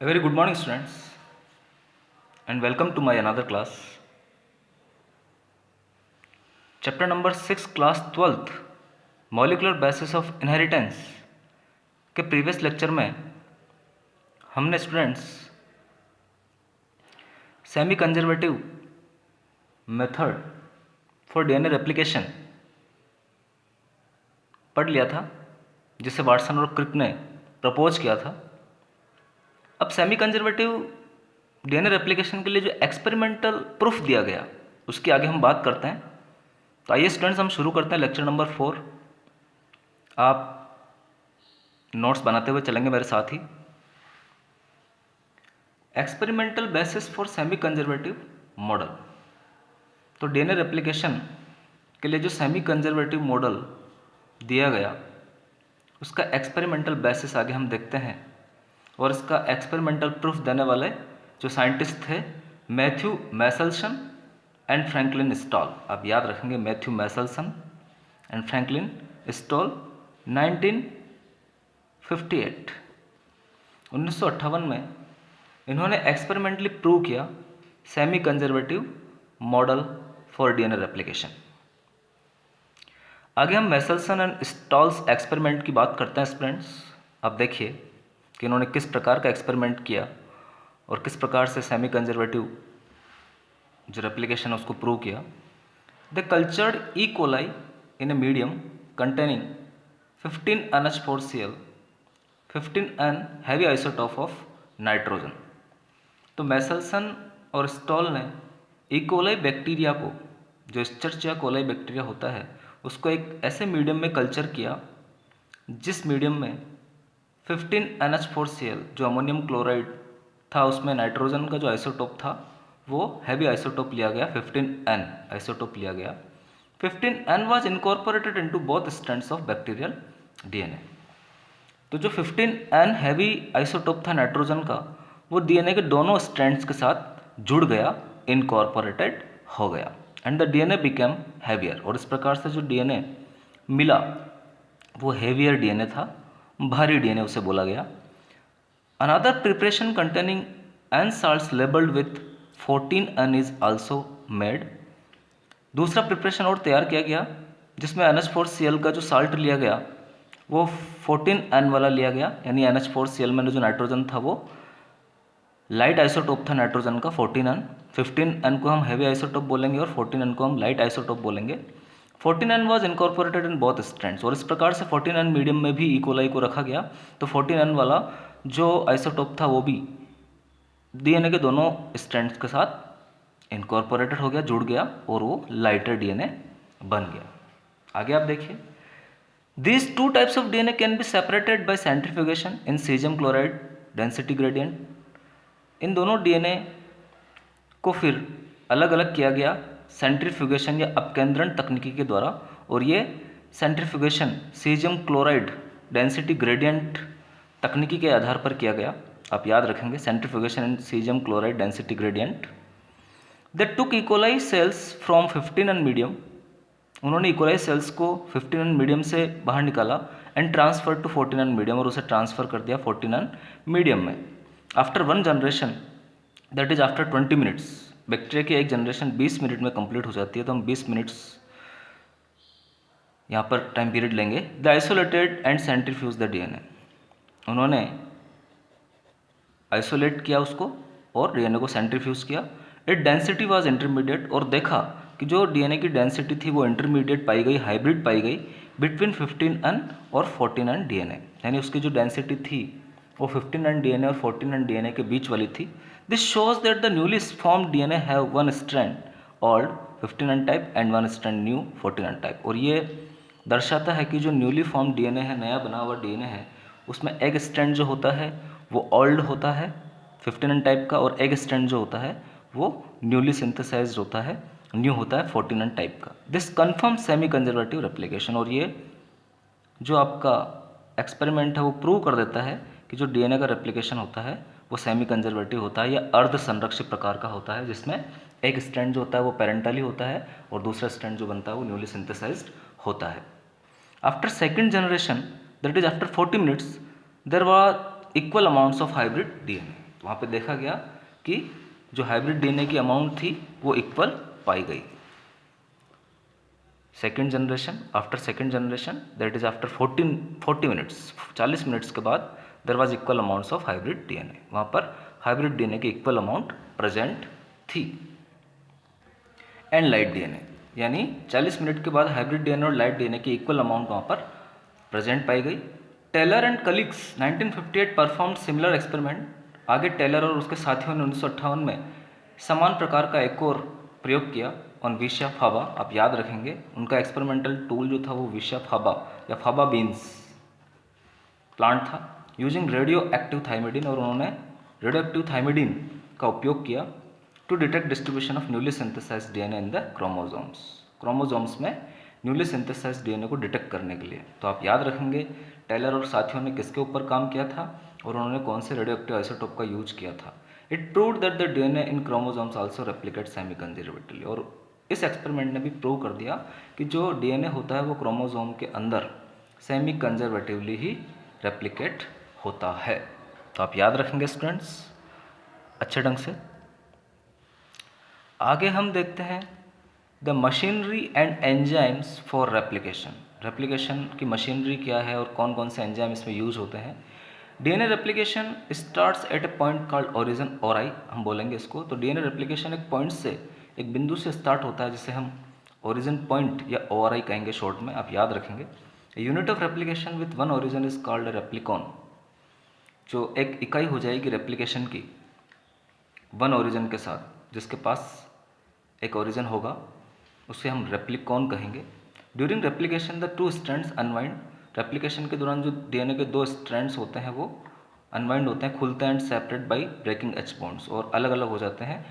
A very good morning, students, and welcome to my another class. Chapter number 6, class 12th, Molecular Basis of Inheritance के previous lecture में हमने students semi conservative method for DNA replication पढ़ लिया था, जिसे Watson और क्रिक ने propose किया था। अब सेमी कंजर्वेटिव डीएनए रेप्लिकेशन के लिए जो एक्सपेरिमेंटल प्रूफ दिया गया उसकी आगे हम बात करते हैं। तो आइए स्टूडेंट्स, हम शुरू करते हैं लेक्चर नंबर 4। आप नोट्स बनाते हुए चलेंगे मेरे साथ ही। Experimental basis for semi conservative model. तो डीएनए रेप्लिकेशन के लिए जो सेमी कंजर्वेटिव मॉडल दिया गया उसका एक्सपेरिमेंटल बेसिस आगे हम देखते हैं, और इसका एक्सपेरिमेंटल प्रूफ देने वाले जो साइंटिस्ट थे मैथ्यू मैसेल्सन एंड फ्रैंकलिन स्टॉल। आप याद रखेंगे, मैथ्यू मैसेल्सन एंड फ्रैंकलिन स्टॉल 1958 में इन्होंने एक्सपेरिमेंटली प्रूव किया semi conservative model for DNA replication. आगे हम मैसेल्सन एंड स्टॉल्स एक्सपेरिमेंट की बात करते हैं स्टूडेंट्स। आप देखिए कि इन्होंने किस प्रकार का एक्सपेरिमेंट किया और किस प्रकार से सेमी कंजर्वेटिव जो रेप्लिकेशन है उसको प्रूव किया। The cultured E coli in a medium containing 15 NH4Cl 15N heavy isotope of nitrogen. तो मैसेल्सन और स्टॉल ने ई कोलाई बैक्टीरिया को, जो एस्चेरिचिया कोलाई बैक्टीरिया होता है, उसको एक ऐसे मीडियम में कल्चर किया जिस मीडियम में 15 NH4Cl जो अमोनियम क्लोराइड था, उसमें नाइट्रोजन का जो आइसोटोप था वो हैवी आइसोटोप लिया गया, 15N आइसोटोप लिया गया। 15N was incorporated into both strands of bacterial DNA. तो जो 15N हैवी आइसोटोप था नाइट्रोजन का, वो डीएनए के दोनों स्ट्रैंड्स के साथ जुड़ गया, इनकॉर्पोरेटेड हो गया, and the DNA became heavier. और इस प्रकार से जो डीएनए मिला वो हैवियर डीएनए था, भारी डीएनए उसे बोला गया। Another preparation containing N salts labeled with 14N is also made. दूसरा प्रिपरेशन और तैयार किया गया जिसमें NH4Cl का जो साल्ट लिया गया वो 14N वाला लिया गया, यानी NH4Cl में जो नाइट्रोजन था वो लाइट आइसोटोप था नाइट्रोजन का 14N। 15N को हम हैवी आइसोटोप बोलेंगे और 14N को हम लाइट आइसोटोप बोलेंगे। 14N was incorporated in both strands, और इस प्रकार से 14N मीडियम में भी ई कोलाई को रखा गया। तो 14N वाला जो आइसोटोप था वो भी डीएनए के दोनों स्ट्रैंड्स के साथ इनकॉर्पोरेटेड हो गया, जुड़ गया, और वो लाइटर डीएनए बन गया। आगे आप देखिए, these two types of DNA can be separated by centrifugation in caesium chloride density gradient. इन दोनों डीएनए को फिर अलग अलग किया गया सेंट्रीफ्यूगेशन या अपकेंद्रण तकनीकी के द्वारा, और ये centrifugation caesium chloride density gradient तकनीकी के आधार पर किया गया। आप याद रखेंगे, centrifugation in caesium chloride density gradient. They took E coli sales from 15N medium. उन्होंने इकोलाई सेल्स को 15N मीडियम से बाहर निकाला and transfer to 14N medium, और उसे ट्रांसफर कर दिया 14N मीडियम में। After one generation, that is after 20 minutes, bacteria की एक जनरेशन 20 मिनट में कंप्लीट हो जाती है, तो हम 20 मिनट्स यहाँ पर टाइम पीरियड लेंगे। The isolated and centrifuge the DNA. उन्होंने आइसोलेट किया उसको और डीएनए को सेंट्रीफ्यूज किया। इट डेंसिटी वाज इंटरमीडिएट, और देखा कि जो डीएनए की डेंसिटी थी वो इंटरमीडिएट पाई गई, हाइब्रिड पाई गई बिटवीन 15N और 14N डीएनए, यानी उसकी जो डेंसिटी थी वो 15N डीएनए और 14N डीएनए के बीच वाली थी। This shows that the newly formed DNA have one strand old 15N type and one strand new 14N type. और ये दर्शाता है कि जो न्यूली फॉर्म्ड डीएनए है, नया बना हुआ डीएनए है, उसमें एक स्ट्रैंड जो होता है वो ओल्ड होता है 15N टाइप का, और एक स्ट्रैंड जो होता है वो न्यूली सिंथेसाइज्ड होता है, न्यू होता है 14N टाइप का। This confirm semi conservative replication. और ये जो आपका एक्सपेरिमेंट है वो प्रूव कर देता है कि जो डीएनए का रेप्लिकेशन होता है वो सेमी कंजर्वेटिव होता है या अर्ध संरक्षित प्रकार का होता है, जिसमें एक स्ट्रैंड जो होता है वो पेरेंटली होता है और दूसरा स्ट्रैंड जो बनता है वो न्यूली सिंथेसाइज्ड होता है। After second generation, that is after 40 minutes, there were equal amounts of hybrid DNA. तो वहाँ पे देखा गया कि जो हाइब्रिड डीएनए की अमाउंट थी वो इक्वल पाई गई। Second generation, after second generation, that is after 40 minutes, 40 minutes के बाद there was equal amounts of hybrid DNA. वहाँ पर हाइब्रिड डीएनए की इक्वल अमाउंट प्रेजेंट थी। एंड लाइट डीएनए, यानी 40 मिनट के बाद हाइब्रिड डीएनए और लाइट डीएनए की इक्वल अमाउंट वहाँ पर प्रेजेंट पाई गई। Taylor and colleagues 1958 perform similar experiment. आगे टेलर और उसके साथियों ने 1958 में समान प्रकार का एक और प्रयोग किया ऑन विशिया फाबा। आप याद रखेंगे उनका एक्सपेरिमेंटल टूल जो था वो विशिया फाबा या फाबा बीन्स प्लांट था, यूजिंग रेडियो एक्टिव थाइमिडीन। और उन्होंने रेडियो एक्टिव थाइमिडीन का उपयोग किया to detect distribution of newly synthesised DNA in the chromosomes. Chromosomes में न्यूली सिंथेसाइज्ड डीएनए को डिटेक्ट करने के लिए। तो आप याद रखेंगे टेलर और साथियों ने किसके ऊपर काम किया था और उन्होंने कौन से रेडियो एक्टिव आइसोटोप का यूज किया था। It proved that the DNA in chromosomes also replicate semi conservatively. और इस एक्सपेरिमेंट ने भी प्रूव कर दिया कि जो डीएनए होता है वो क्रोमोसोम के अंदर सेमी कंजर्वेटिवली ही रेप्लिकेट होता है। तो आप याद रखेंगे स्टूडेंट्स अच्छे ढंग से। आगे हम देखते हैं the machinery and enzymes for replication. Replication की मशीनरी क्या है और कौन कौन से एंजाइम इसमें यूज होते हैं। DNA replication starts at A point called origin और आई, हम बोलेंगे इसको। तो डीएनए रेप्लिकेशन एक पॉइंट से, एक बिंदु से स्टार्ट होता है जिसे हम ओरिजिन पॉइंट या ओ आर आई कहेंगे शॉर्ट में, आप याद रखेंगे। Unit of replication with one origin is called replicon. जो एक इकाई हो जाएगी रेप्लिकेशन की वन ओरिजिन के साथ, जिसके पास एक ओरिजिन होगा, उसे हम रेप्लिकॉन कहेंगे। During replication the two strands unwind. Replication के दौरान जो डीएनए के दो स्ट्रैंड्स होते हैं वो अनवाइंड होते हैं, खुलते हैं and separate by breaking H bonds, और अलग अलग हो जाते हैं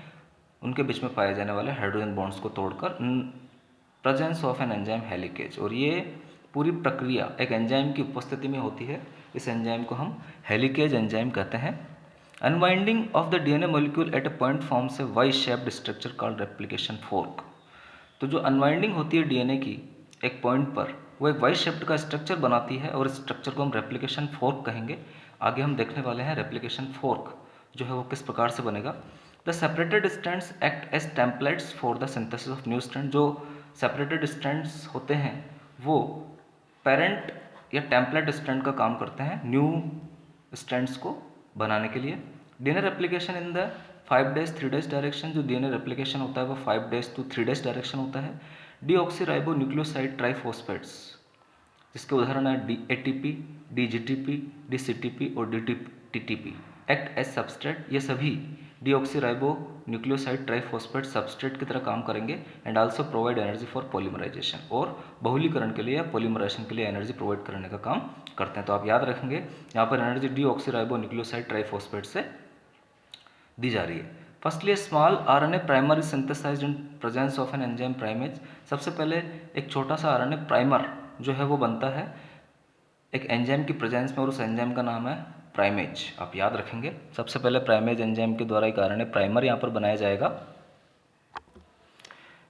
उनके बीच में पाए जाने वाले हाइड्रोजन बॉन्ड्स को तोड़कर, presence of an enzyme helicase. और ये पूरी प्रक्रिया एक एंजाइम की उपस्थिति में होती है। इस एंजाइम को हम हेलिकेज एंजाइम कहते हैं। Unwinding of the DNA molecule at a point forms a Y shaped structure called replication fork. तो जो अनवाइंडिंग होती है डीएनए की एक पॉइंट पर, वो एक वाई शेप्ड का स्ट्रक्चर बनाती है और इस स्ट्रक्चर को हम रेप्लिकेशन फोर्क कहेंगे। आगे हम देखने वाले हैं रेप्लिकेशन फोर्क जो है वो किस प्रकार से बनेगा। The separated strands act as templates for the synthesis of new strand. जो सेपरेटेड स्ट्रैंड्स होते हैं वो पेरेंट या टेम्पलेट स्ट्रैंड का काम करते हैं न्यू स्ट्रैंड्स को बनाने के लिए। DNA replication in the 5 days 3 days direction. जो डीएनए रेप्लिकेशन होता है वो 5 days to 3 days डायरेक्शन होता है। डीऑक्सीराइबो न्यूक्लियोसाइड ट्राइफॉस्फेट्स, जिसके उदाहरण है ATP, DGTP, DCTP और DTTP, एक्ट एज सबस्ट्रेट। ये सभी डीऑक्सीराइबो न्यूक्लियोसाइड ट्राइफॉस्फेट सबस्ट्रेट की तरह काम करेंगे and also provide energy for polymerisation, और बहुलीकरण के लिए या पॉलीमराइजेशन के लिए एनर्जी प्रोवाइड करने का काम करते हैं। तो आप याद रखेंगे यहाँ पर एनर्जी डीऑक्सीराइबो न्यूक्लियोसाइड ट्राइफॉस्फेट से दी जा रही है। Firstly small RNA primer is synthesised in presence of an enzyme primase. सबसे पहले एक छोटा सा आरएनए प्राइमर जो है वो बनता है एक एंजाइम की प्रेजेंस में, और उस एंजाइम का नाम है प्राइमेज। आप याद रखेंगे सबसे पहले प्राइमेज एंजाइम के द्वारा एक आरएनए प्राइमर यहाँ पर बनाया जाएगा।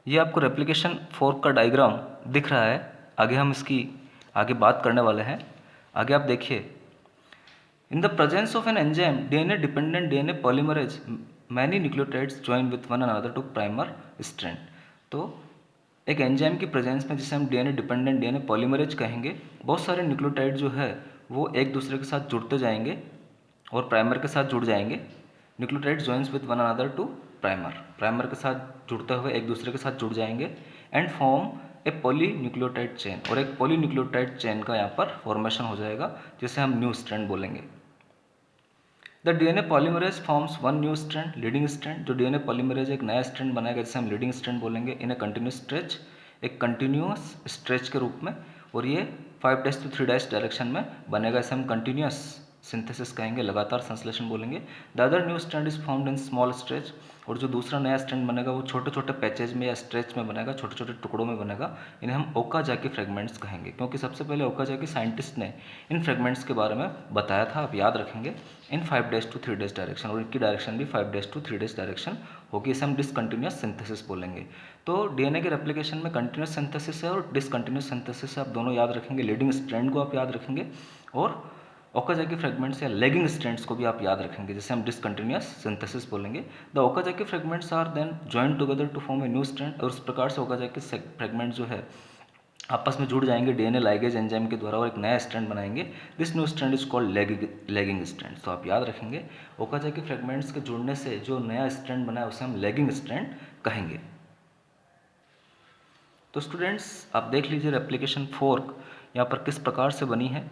ये आपको रेप्लिकेशन फोर्क का डायग्राम दिख रहा है। आगे हम इसकी आगे बात करने वाले हैं। आगे आप देखिए, in the presence of an enzyme DNA dependent DNA polymerase many nucleotides join with one another to primer strand। तो एक एंजाइम की प्रेजेंस में, जिसे हम डीएनए डिपेंडेंट डीएनए पॉलीमरेज कहेंगे, बहुत सारे न्यूक्लियोटाइड जो है वो एक दूसरे के साथ जुड़ते जाएंगे और प्राइमर के साथ जुड़ जाएंगे। Nucleotide joins with one another to primer, primer के साथ जुड़ते हुए एक दूसरे के साथ जुड़ जाएंगे and form A poly nucleotide chain, और एक पॉली न्यूक्लियोटाइड चेन का यहाँ पर फॉर्मेशन हो जाएगा जिसे हम न्यू स्ट्रैंड बोलेंगे। The DNA polymerase forms one new strand leading strand. जो डीएनए पॉलीमरेज एक नया स्ट्रैंड बनाएगा जिसे हम लीडिंग स्ट्रैंड बोलेंगे इन ए कंटिन्यूस स्ट्रेच, एक कंटिन्यूस स्ट्रेच के रूप में, और ये 5 days to 3 days डायरेक्शन में बनेगा। इसे हम कंटिन्यूस सिंथेसिस कहेंगे, लगातार संश्लेषण बोलेंगे। The other new strand is formed in small stretch. और जो दूसरा नया स्ट्रैंड बनेगा वो छोटे छोटे पैचेज में या स्ट्रेच में बनेगा, छोटे छोटे टुकड़ों में बनेगा। इन्हें हम ओकाजाकी फ्रेगमेंट्स कहेंगे, क्योंकि सबसे पहले ओकाजाकी साइंटिस्ट ने इन फ्रेगमेंट्स के बारे में बताया था। आप याद रखेंगे इन 5 days to 3 days डायरेक्शन, और इनकी डायरेक्शन भी 5 days to 3 days डायरेक्शन होगी। इसे हम डिसकंटिन्यूस सिंथेसिस बोलेंगे। तो डीएनए के रेप्लिकेशन में कंटिन्यूस सिंथेसिस है और डिसकंटिन्यूस सिंथेसिस है, आप दोनों याद रखेंगे। लीडिंग स्ट्रैंड को आप याद रखेंगे और ओकाजाकी फ्रेगमेंट्स या लैगिंग स्ट्रैंड्स को भी आप याद रखेंगे, जैसे हम डिसकंटिन्यूअस सिंथेसिस बोलेंगे। The Okazaki fragments are then joined together to form a new strand, और इस प्रकार से ओकाजाकी फ्रेगमेंट जो है आपस में जुड़ जाएंगे डीएनए लाइगेज एंजाइम के द्वारा और एक नया स्ट्रैंड बनाएंगे। This new strand is called lagging strand. तो आप याद रखेंगे ओकाजाकी फ्रेगमेंट्स के जुड़ने से जो नया स्ट्रैंड बना है उसे हम लैगिंग स्ट्रैंड कहेंगे। तो स्टूडेंट्स आप देख लीजिए रेप्लिकेशन फोर्क यहाँ पर किस प्रकार से बनी है।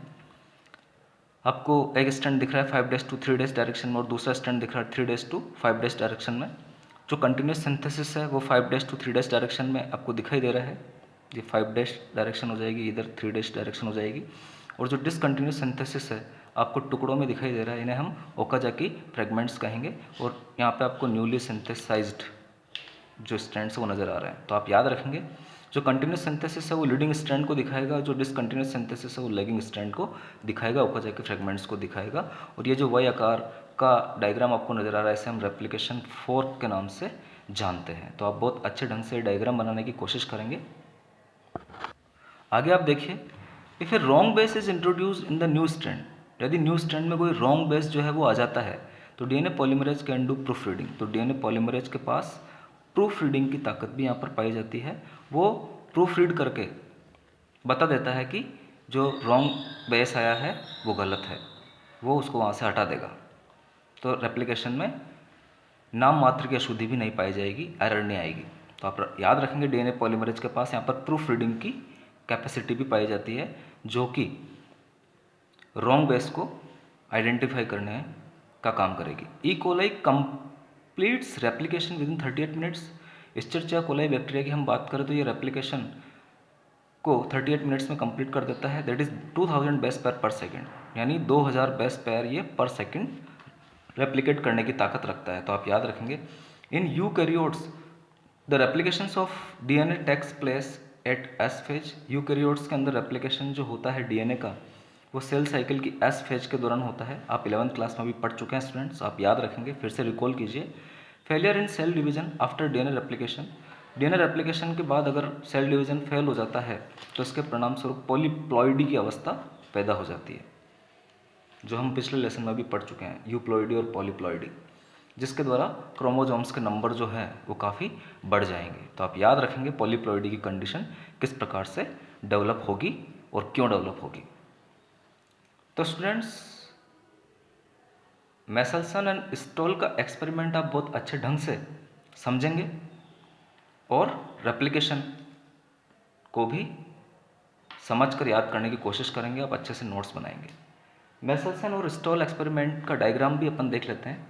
आपको एक स्टैंड दिख रहा है 5 डेज टू 3 डेज डायरेक्शन में और दूसरा स्टैंड दिख रहा है 3 डेज टू 5 डेज डायरेक्शन में। जो कंटिन्यूस सिंथेसिस है वो 5 डेज टू 3 डेज डायरेक्शन में आपको दिखाई दे रहा है। ये 5 डेज डायरेक्शन हो जाएगी, इधर 3 डेज डायरेक्शन हो जाएगी। और जो डिसकंटिन्यूस सिंथेसिस है आपको टुकड़ों में दिखाई दे रहा है, इन्हें हम ओकाजाकी फ्रेगमेंट्स कहेंगे। और यहाँ पे आपको न्यूली सिंथेसाइज्ड जो स्ट्रैंड्स है वो नज़र आ रहे हैं। तो आप याद रखेंगे जो कंटिन्यूस सिंथेसिस है वो लीडिंग स्ट्रैंड को दिखाएगा, जो डिसकंटिन्यूस सिंथेसिस है वो लैगिंग स्ट्रैंड को दिखाएगा, ओकाजाकी फ्रेगमेंट्स को दिखाएगा। और ये जो वाई आकार का डायग्राम आपको नज़र आ रहा है इसे हम रेप्लिकेशन फोर्क के नाम से जानते हैं। तो आप बहुत अच्छे ढंग से डायग्राम बनाने की कोशिश करेंगे। आगे आप देखिए, if A wrong base is introduce in the new strand, यदि न्यू स्ट्रैंड में कोई रॉन्ग बेस जो है वो आ जाता है तो DNA polymerase can do proof reading. तो डीएनए पॉलीमरेज के पास प्रूफ रीडिंग की ताकत भी यहाँ पर पाई जाती है। वो प्रूफ रीड करके बता देता है कि जो रॉन्ग बेस आया है वो गलत है, वो उसको वहाँ से हटा देगा। तो रेप्लिकेशन में नाम मात्र की अशुद्धि भी नहीं पाई जाएगी, एरर नहीं आएगी। तो आप याद रखेंगे डीएनए पॉलीमरेज के पास यहाँ पर प्रूफ रीडिंग की कैपेसिटी भी पाई जाती है, जो कि रॉन्ग बेस को आइडेंटिफाई करने का काम करेगी। E coli completes replication within 38 minutes. Escherichia coli bacteria की हम बात करें तो ये रेप्लिकेशन को 38 मिनट्स में कंप्लीट कर देता है। दैट इज़ 2000 बेस पेयर पर सेकेंड, यानी 2000 बेस पेयर ये पर सेकेंड रेप्लिकेट करने की ताकत रखता है। तो आप याद रखेंगे in eukaryotes the replications of DNA takes place at S phase. Eukaryotes के अंदर रेप्लिकेशन जो होता है डीएनए का वो सेल साइकिल की एस फेज के दौरान होता है। आप 11th क्लास में भी पढ़ चुके हैं स्टूडेंट्स, आप याद रखेंगे, फिर से रिकॉल कीजिए। Failure in cell division after DNA replication, DNA replication के बाद अगर सेल डिवीजन फेल हो जाता है तो इसके परिणाम स्वरूप पॉलीप्लॉइडी की अवस्था पैदा हो जाती है, जो हम पिछले लेसन में भी पढ़ चुके हैं, यूप्लॉइडी और पॉलीप्लॉइडी, जिसके द्वारा क्रोमोजोम्स के नंबर जो है वो काफ़ी बढ़ जाएंगे। तो आप याद रखेंगे पॉलीप्लॉइडी की कंडीशन किस प्रकार से डेवलप होगी और क्यों डेवलप होगी। तो स्टूडेंट्स मेसल्सन एंड स्टॉल का एक्सपेरिमेंट आप बहुत अच्छे ढंग से समझेंगे और रेप्लिकेशन को भी समझकर याद करने की कोशिश करेंगे, आप अच्छे से नोट्स बनाएंगे। मेसल्सन और स्टॉल एक्सपेरिमेंट का डायग्राम भी अपन देख लेते हैं।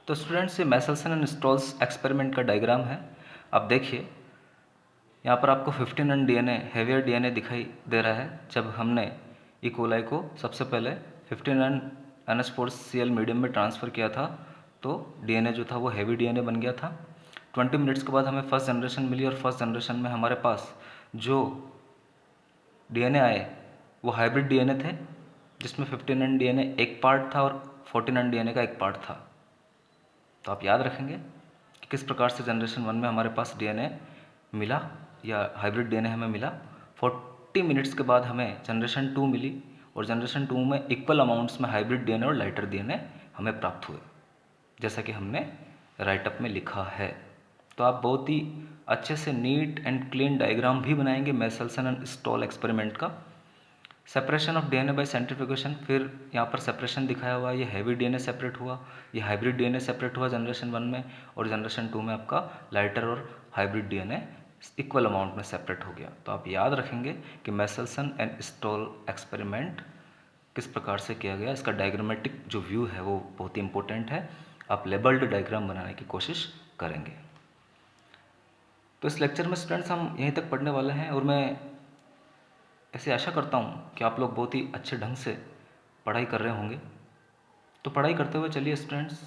तो स्टूडेंट्स ये मेसल्सन एंड स्टॉल्स एक्सपेरिमेंट का डायग्राम है। आप देखिए यहाँ पर आपको 15N डीएनए हेवियर डीएनए दिखाई दे रहा है। जब हमने ई कोलाई को सबसे पहले 15N NH4Cl मीडियम में ट्रांसफ़र किया था तो डीएनए जो था वो हैवी डीएनए बन गया था। 20 मिनट्स के बाद हमें फर्स्ट जनरेशन मिली और फर्स्ट जनरेशन में हमारे पास जो डीएनए आए वो हाइब्रिड डीएनए थे, जिसमें 15N डीएनए एक पार्ट था और 14N डीएनए का एक पार्ट था। तो आप याद रखेंगे कि किस प्रकार से जनरेशन 1 में हमारे पास डीएनए मिला या हाइब्रिड डीएनए हमें मिला। 40 मिनट्स के बाद हमें जनरेशन 2 मिली और जनरेशन 2 में इक्वल अमाउंट्स में हाइब्रिड डीएनए और लाइटर डीएनए हमें प्राप्त हुए, जैसा कि हमने राइटअप में लिखा है। तो आप बहुत ही अच्छे से नीट एंड क्लीन डायग्राम भी बनाएंगे मेसल्सन एंड स्टॉल एक्सपेरिमेंट का। Separation of DNA by centrifugation, फिर यहाँ पर सेपरेशन दिखाया हुआ है, ये हैवी डीएनए सेपरेट हुआ, ये हाइब्रिड डीएनए सेपरेट हुआ जनरेशन 1 में, और जनरेशन 2 में आपका लाइटर और हाइब्रिड डीएनए इक्वल अमाउंट में सेपरेट हो गया। तो आप याद रखेंगे कि मेसल्सन एंड स्टॉल एक्सपेरिमेंट किस प्रकार से किया गया, इसका डायग्रामेटिक जो व्यू है वो बहुत ही इंपॉर्टेंट है। आप लेबल्ड डायग्राम बनाने की कोशिश करेंगे। तो इस लेक्चर में स्टूडेंट्स हम यहीं तक पढ़ने वाले हैं और मैं ऐसे आशा करता हूँ कि आप लोग बहुत ही अच्छे ढंग से पढ़ाई कर रहे होंगे। तो पढ़ाई करते हुए चलिए स्टूडेंट्स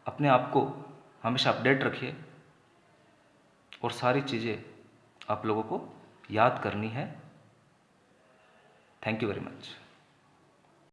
अपने आप को हमेशा अपडेट रखिए और सारी चीज़ें आप लोगों को याद करनी है। Thank you very much.